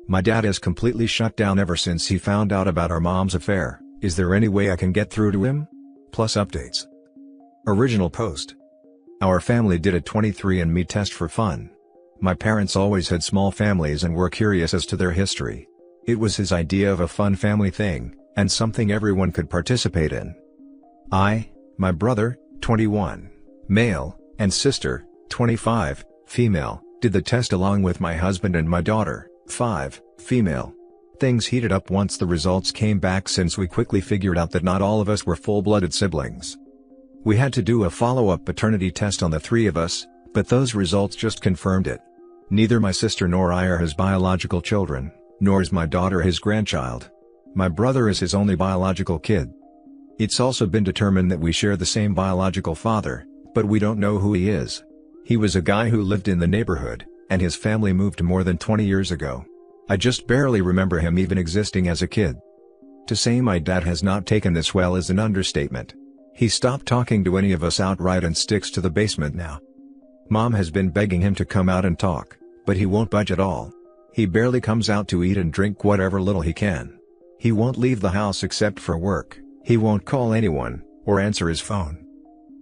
My dad has completely shut down ever since he found out about our mom's affair. Is there any way I can get through to him? Plus updates. Original post. Our family did a 23andMe test for fun. My parents always had small families and were curious as to their history. It was his idea of a fun family thing, and something everyone could participate in. I, my brother, 21, male, and sister, 25, female, did the test along with my husband and my daughter, 5, female. Things heated up once the results came back since we quickly figured out that not all of us were full-blooded siblings. We had to do a follow-up paternity test on the 3 of us, but those results just confirmed it. Neither my sister nor I are his biological children, nor is my daughter his grandchild. My brother is his only biological kid. It's also been determined that we share the same biological father, but we don't know who he is. He was a guy who lived in the neighborhood, and his family moved more than 20 years ago. I just barely remember him even existing as a kid. To say my dad has not taken this well is an understatement. He stopped talking to any of us outright and sticks to the basement now. Mom has been begging him to come out and talk, but he won't budge at all. He barely comes out to eat and drink whatever little he can. He won't leave the house except for work, he won't call anyone, or answer his phone.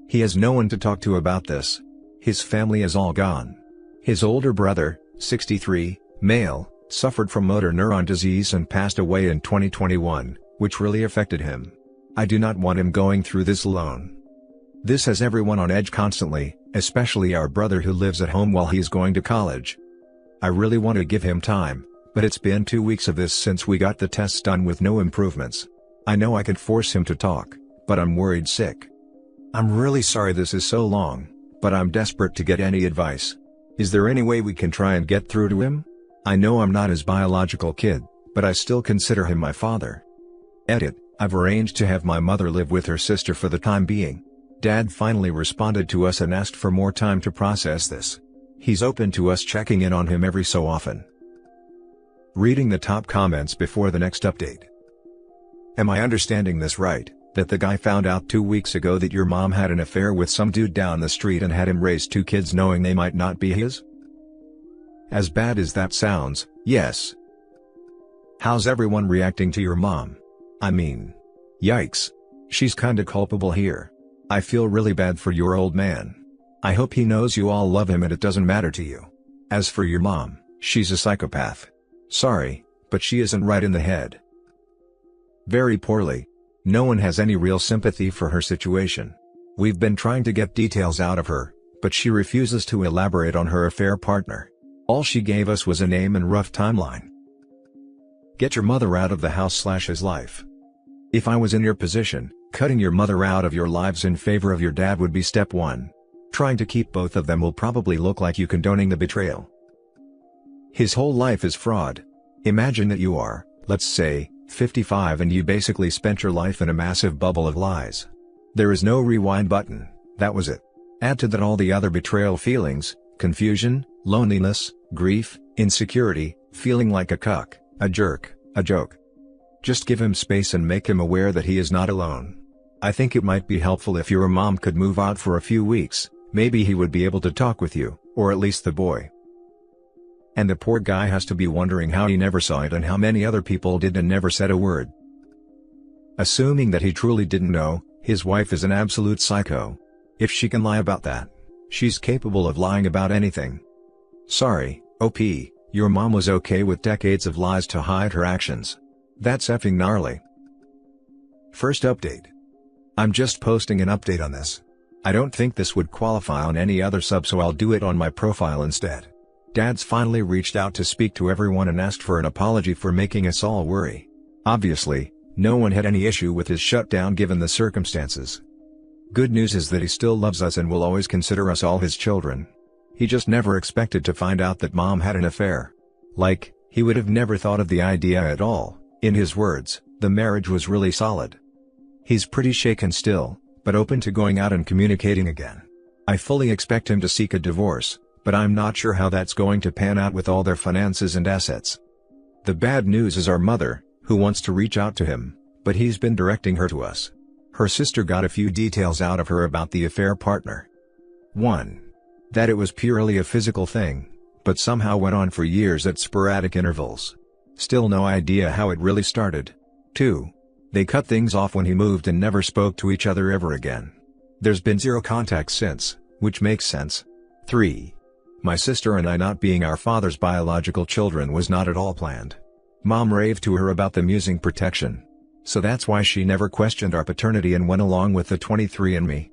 He has no one to talk to about this. His family is all gone. His older brother, 63, male, suffered from motor neuron disease and passed away in 2021, which really affected him. I do not want him going through this alone. This has everyone on edge constantly, especially our brother who lives at home while he's going to college. I really want to give him time, but it's been 2 weeks of this since we got the tests done with no improvements. I know I could force him to talk, but I'm worried sick. I'm really sorry this is so long, but I'm desperate to get any advice. Is there any way we can try and get through to him? I know I'm not his biological kid, but I still consider him my father. Edit, I've arranged to have my mother live with her sister for the time being. Dad finally responded to us and asked for more time to process this. He's open to us checking in on him every so often. Reading the top comments before the next update. Am I understanding this right, that the guy found out 2 weeks ago that your mom had an affair with some dude down the street and had him raise 2 kids knowing they might not be his? As bad as that sounds, yes. How's everyone reacting to your mom? I mean, yikes. She's kinda culpable here. I feel really bad for your old man. I hope he knows you all love him and it doesn't matter to you. As for your mom, she's a psychopath. Sorry, but she isn't right in the head. Very poorly. No one has any real sympathy for her situation. We've been trying to get details out of her, but she refuses to elaborate on her affair partner. All she gave us was a name and rough timeline. Get your mother out of the house/his life. If I was in your position, cutting your mother out of your lives in favor of your dad would be step 1. Trying to keep both of them will probably look like you condoning the betrayal. His whole life is fraud. Imagine that you are, let's say, 55 and you basically spent your life in a massive bubble of lies. There is no rewind button, that was it. Add to that all the other betrayal feelings, confusion, loneliness, grief, insecurity, feeling like a cuck, a jerk, a joke. Just give him space and make him aware that he is not alone. I think it might be helpful if your mom could move out for a few weeks, maybe he would be able to talk with you, or at least the boy. And the poor guy has to be wondering how he never saw it and how many other people did and never said a word. Assuming that he truly didn't know, his wife is an absolute psycho. If she can lie about that, she's capable of lying about anything. Sorry, OP, your mom was okay with decades of lies to hide her actions. That's effing gnarly. First update. I'm just posting an update on this. I don't think this would qualify on any other sub, so I'll do it on my profile instead. Dad's finally reached out to speak to everyone and asked for an apology for making us all worry. Obviously, no one had any issue with his shutdown given the circumstances. Good news is that he still loves us and will always consider us all his children. He just never expected to find out that mom had an affair. Like, he would have never thought of the idea at all. In his words, the marriage was really solid. He's pretty shaken still, but open to going out and communicating again. I fully expect him to seek a divorce, but I'm not sure how that's going to pan out with all their finances and assets. The bad news is our mother, who wants to reach out to him, but he's been directing her to us. Her sister got a few details out of her about the affair partner. 1. That it was purely a physical thing, but somehow went on for years at sporadic intervals. Still no idea how it really started. 2. They cut things off when he moved and never spoke to each other ever again. There's been zero contact since, which makes sense. 3. My sister and I not being our father's biological children was not at all planned. Mom raved to her about them using protection. So that's why she never questioned our paternity and went along with the 23andMe.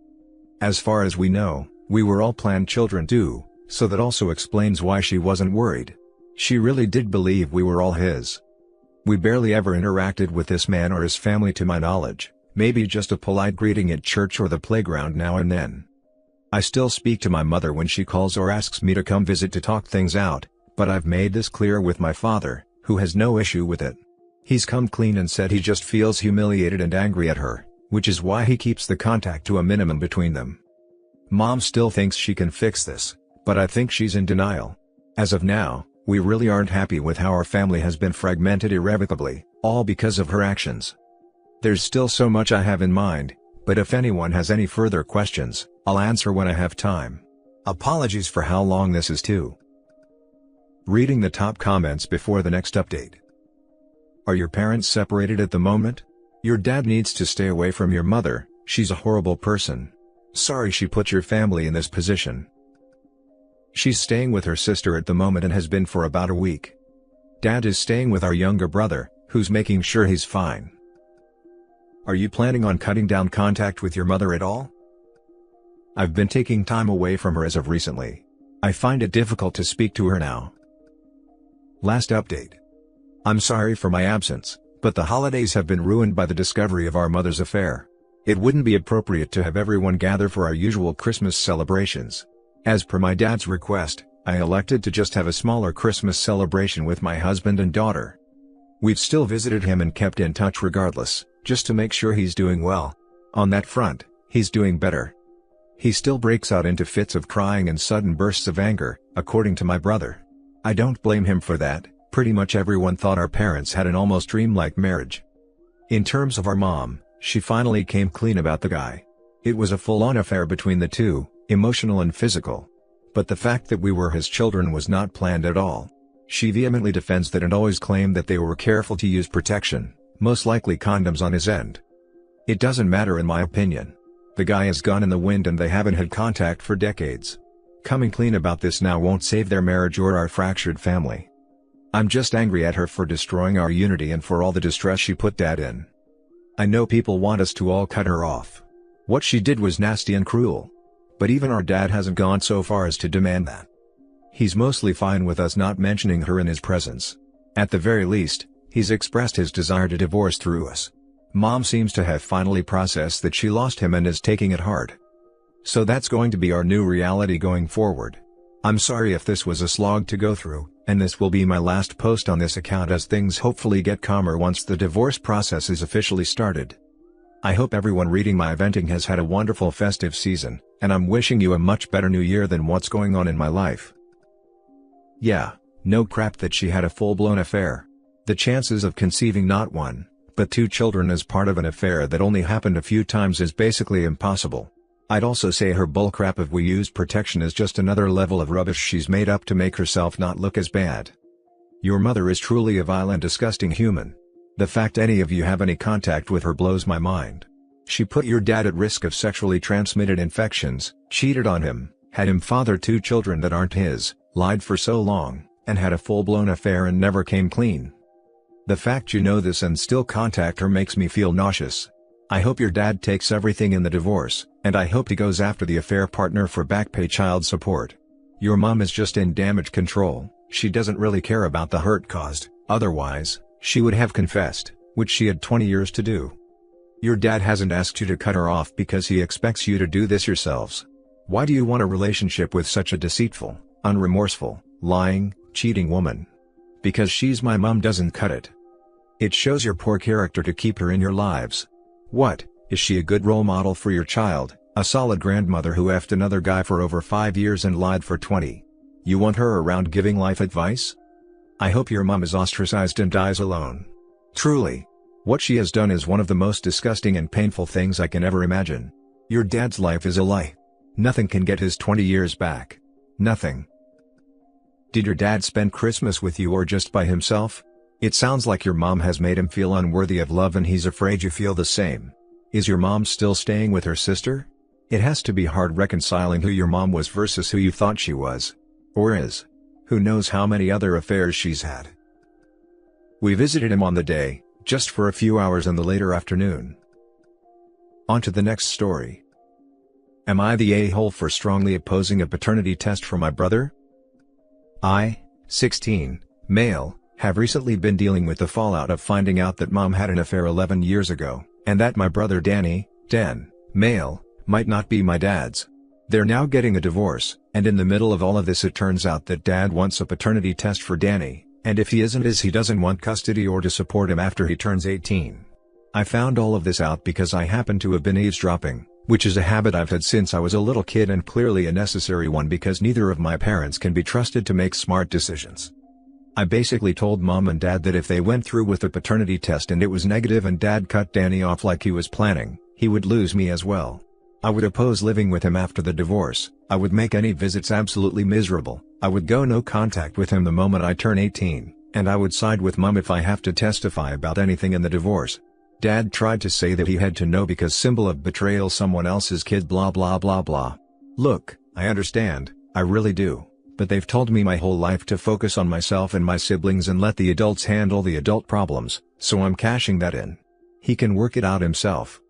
As far as we know, we were all planned children too, so that also explains why she wasn't worried. She really did believe we were all his. We barely ever interacted with this man or his family to my knowledge, maybe just a polite greeting at church or the playground now and then. I still speak to my mother when she calls or asks me to come visit to talk things out, but I've made this clear with my father, who has no issue with it. He's come clean and said he just feels humiliated and angry at her, which is why he keeps the contact to a minimum between them. Mom still thinks she can fix this, but I think she's in denial. As of now, we really aren't happy with how our family has been fragmented irrevocably, all because of her actions. There's still so much I have in mind, but if anyone has any further questions, I'll answer when I have time. Apologies for how long this is too. Reading the top comments before the next update. Are your parents separated at the moment? Your dad needs to stay away from your mother, she's a horrible person. Sorry she put your family in this position. She's staying with her sister at the moment and has been for about a week. Dad is staying with our younger brother, who's making sure he's fine. Are you planning on cutting down contact with your mother at all? I've been taking time away from her as of recently. I find it difficult to speak to her now. Last update. I'm sorry for my absence, but the holidays have been ruined by the discovery of our mother's affair. It wouldn't be appropriate to have everyone gather for our usual Christmas celebrations. As per my dad's request, I elected to just have a smaller Christmas celebration with my husband and daughter. We've still visited him and kept in touch regardless, just to make sure he's doing well. On that front, he's doing better. He still breaks out into fits of crying and sudden bursts of anger, according to my brother. I don't blame him for that. Pretty much everyone thought our parents had an almost dreamlike marriage. In terms of our mom, she finally came clean about the guy. It was a full-on affair between the two, emotional and physical. But the fact that we were his children was not planned at all. She vehemently defends that and always claimed that they were careful to use protection, most likely condoms on his end. It doesn't matter in my opinion. The guy is gone in the wind and they haven't had contact for decades. Coming clean about this now won't save their marriage or our fractured family. I'm just angry at her for destroying our unity and for all the distress she put Dad in. I know people want us to all cut her off. What she did was nasty and cruel. But even our dad hasn't gone so far as to demand that. He's mostly fine with us not mentioning her in his presence. At the very least, he's expressed his desire to divorce through us. Mom seems to have finally processed that she lost him and is taking it hard. So that's going to be our new reality going forward. I'm sorry if this was a slog to go through, and this will be my last post on this account as things hopefully get calmer once the divorce process is officially started. I hope everyone reading my venting has had a wonderful festive season, and I'm wishing you a much better new year than what's going on in my life. Yeah, no crap that she had a full-blown affair. The chances of conceiving not one, but two children as part of an affair that only happened a few times is basically impossible. I'd also say her bullcrap of we use protection is just another level of rubbish she's made up to make herself not look as bad. Your mother is truly a vile and disgusting human. The fact any of you have any contact with her blows my mind. She put your dad at risk of sexually transmitted infections, cheated on him, had him father two children that aren't his, lied for so long, and had a full-blown affair and never came clean. The fact you know this and still contact her makes me feel nauseous. I hope your dad takes everything in the divorce, and I hope he goes after the affair partner for back pay child support. Your mom is just in damage control, she doesn't really care about the hurt caused, otherwise, she would have confessed, which she had 20 years to do. Your dad hasn't asked you to cut her off because he expects you to do this yourselves. Why do you want a relationship with such a deceitful, unremorseful, lying, cheating woman? Because she's my mom doesn't cut it. It shows your poor character to keep her in your lives. What, is she a good role model for your child, a solid grandmother who effed another guy for over 5 years and lied for 20? You want her around giving life advice? I hope your mom is ostracized and dies alone. Truly. What she has done is one of the most disgusting and painful things I can ever imagine. Your dad's life is a lie. Nothing can get his 20 years back. Nothing. Did your dad spend Christmas with you or just by himself? It sounds like your mom has made him feel unworthy of love and he's afraid you feel the same. Is your mom still staying with her sister? It has to be hard reconciling who your mom was versus who you thought she was. Or is. Who knows how many other affairs she's had. We visited him on the day, just for a few hours in the later afternoon. On to the next story. Am I the a-hole for strongly opposing a paternity test for my brother? I, 16, male, have recently been dealing with the fallout of finding out that mom had an affair 11 years ago, and that my brother Danny, Den, male, might not be my dad's. They're now getting a divorce, and in the middle of all of this it turns out that dad wants a paternity test for Danny, and if he isn't he doesn't want custody or to support him after he turns 18. I found all of this out because I happen to have been eavesdropping, which is a habit I've had since I was a little kid and clearly a necessary one because neither of my parents can be trusted to make smart decisions. I basically told mom and dad that if they went through with the paternity test and it was negative and dad cut Danny off like he was planning, he would lose me as well. I would oppose living with him after the divorce, I would make any visits absolutely miserable, I would go no contact with him the moment I turn 18, and I would side with mom if I have to testify about anything in the divorce. Dad tried to say that he had to know because symbol of betrayal someone else's kid blah blah blah blah. Look, I understand, I really do, but they've told me my whole life to focus on myself and my siblings and let the adults handle the adult problems, so I'm cashing that in. He can work it out himself.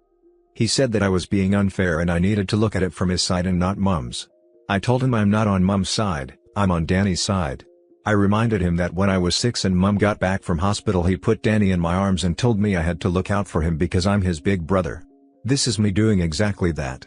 He said that I was being unfair and I needed to look at it from his side and not mom's. I told him I'm not on mom's side, I'm on Danny's side. I reminded him that when I was 6 and mom got back from hospital he put Danny in my arms and told me I had to look out for him because I'm his big brother. This is me doing exactly that.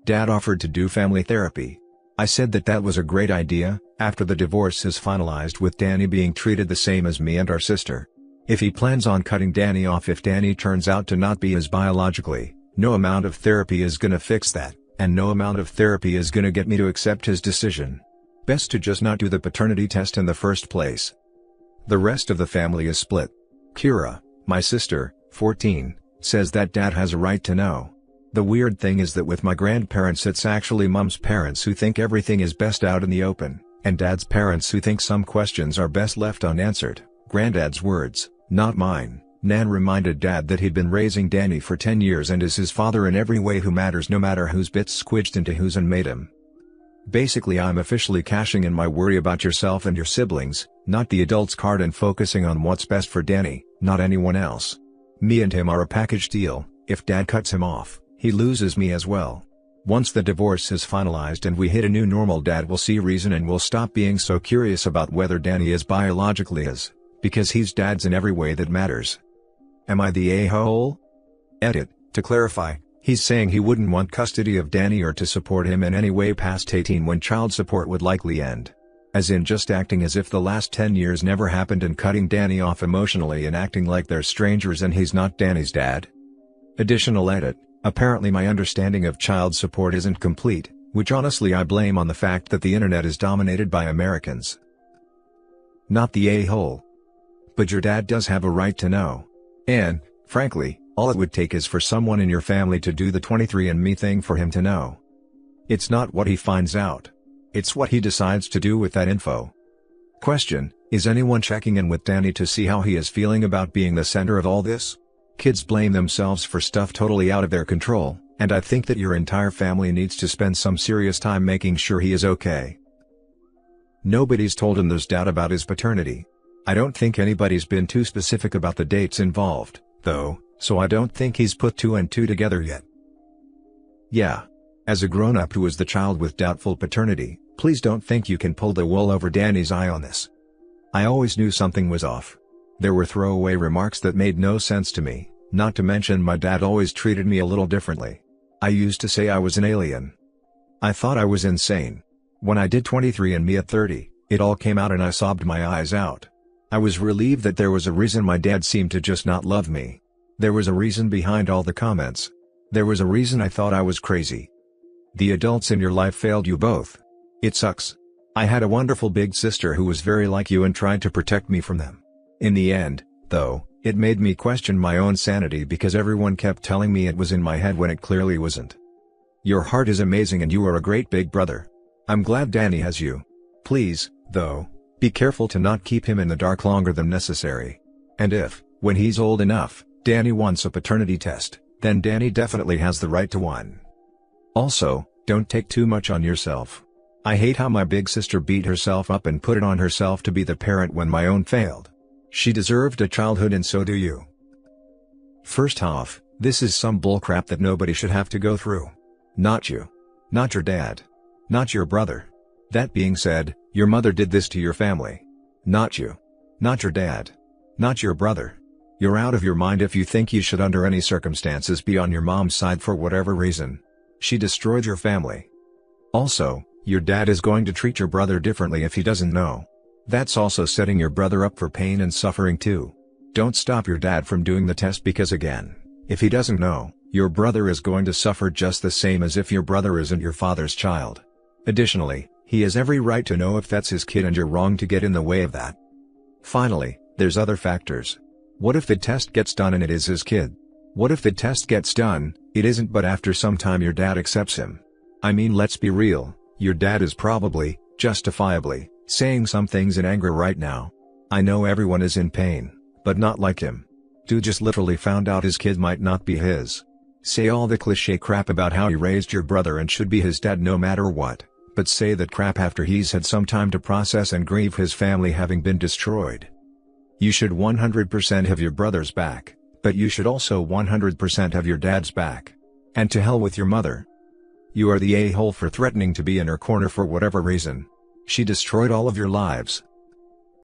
Dad offered to do family therapy. I said that that was a great idea, after the divorce is finalized with Danny being treated the same as me and our sister. If he plans on cutting Danny off if Danny turns out to not be his biologically, no amount of therapy is gonna fix that, and no amount of therapy is gonna get me to accept his decision. Best to just not do the paternity test in the first place. The rest of the family is split. Kira, my sister, 14, says that dad has a right to know. The weird thing is that with my grandparents it's actually mom's parents who think everything is best out in the open, and dad's parents who think some questions are best left unanswered. Granddad's words, not mine. Nan reminded dad that he'd been raising Danny for 10 years and is his father in every way who matters no matter whose bits squidged into whose and made him. Basically I'm officially cashing in my worry about yourself and your siblings, not the adults card and focusing on what's best for Danny, not anyone else. Me and him are a package deal, if dad cuts him off, he loses me as well. Once the divorce is finalized and we hit a new normal dad will see reason and will stop being so curious about whether Danny is biologically his, because he's dad's in every way that matters. Am I the a-hole? Edit, to clarify, he's saying he wouldn't want custody of Danny or to support him in any way past 18 when child support would likely end. As in just acting as if the last 10 years never happened and cutting Danny off emotionally and acting like they're strangers and he's not Danny's dad. Additional edit, apparently my understanding of child support isn't complete, which honestly I blame on the fact that the internet is dominated by Americans. Not the a-hole. But your dad does have a right to know. And, frankly, all it would take is for someone in your family to do the 23andMe thing for him to know. It's not what he finds out. It's what he decides to do with that info. Question, is anyone checking in with Danny to see how he is feeling about being the center of all this? Kids blame themselves for stuff totally out of their control, and I think that your entire family needs to spend some serious time making sure he is okay. Nobody's told him there's doubt about his paternity. I don't think anybody's been too specific about the dates involved, though, so I don't think he's put 2 and 2 together yet. Yeah. As a grown-up who is the child with doubtful paternity, please don't think you can pull the wool over Danny's eye on this. I always knew something was off. There were throwaway remarks that made no sense to me, not to mention my dad always treated me a little differently. I used to say I was an alien. I thought I was insane. When I did 23andMe at 30, it all came out and I sobbed my eyes out. I was relieved that there was a reason my dad seemed to just not love me. There was a reason behind all the comments. There was a reason I thought I was crazy. The adults in your life failed you both. It sucks. I had a wonderful big sister who was very like you and tried to protect me from them. In the end, though, it made me question my own sanity because everyone kept telling me it was in my head when it clearly wasn't. Your heart is amazing and you are a great big brother. I'm glad Danny has you. Please, though, be careful to not keep him in the dark longer than necessary. And if, when he's old enough, Danny wants a paternity test, then Danny definitely has the right to one. Also, don't take too much on yourself. I hate how my big sister beat herself up and put it on herself to be the parent when my own failed. She deserved a childhood and so do you. First off, this is some bullcrap that nobody should have to go through. Not you. Not your dad. Not your brother. That being said, your mother did this to your family. Not you. Not your dad. Not your brother. You're out of your mind if you think you should under any circumstances be on your mom's side for whatever reason. She destroyed your family. Also, your dad is going to treat your brother differently if he doesn't know. That's also setting your brother up for pain and suffering too. Don't stop your dad from doing the test because again, if he doesn't know, your brother is going to suffer just the same as if your brother isn't your father's child. Additionally, he has every right to know if that's his kid and you're wrong to get in the way of that. Finally, there's other factors. What if the test gets done and it is his kid? What if the test gets done, it isn't but after some time your dad accepts him? I mean, let's be real, your dad is probably, justifiably, saying some things in anger right now. I know everyone is in pain, but not like him. Dude just literally found out his kid might not be his. Say all the cliché crap about how he raised your brother and should be his dad no matter what, but say that crap after he's had some time to process and grieve his family having been destroyed. You should 100% have your brother's back, but you should also 100% have your dad's back. And to hell with your mother. You are the a-hole for threatening to be in her corner for whatever reason. She destroyed all of your lives,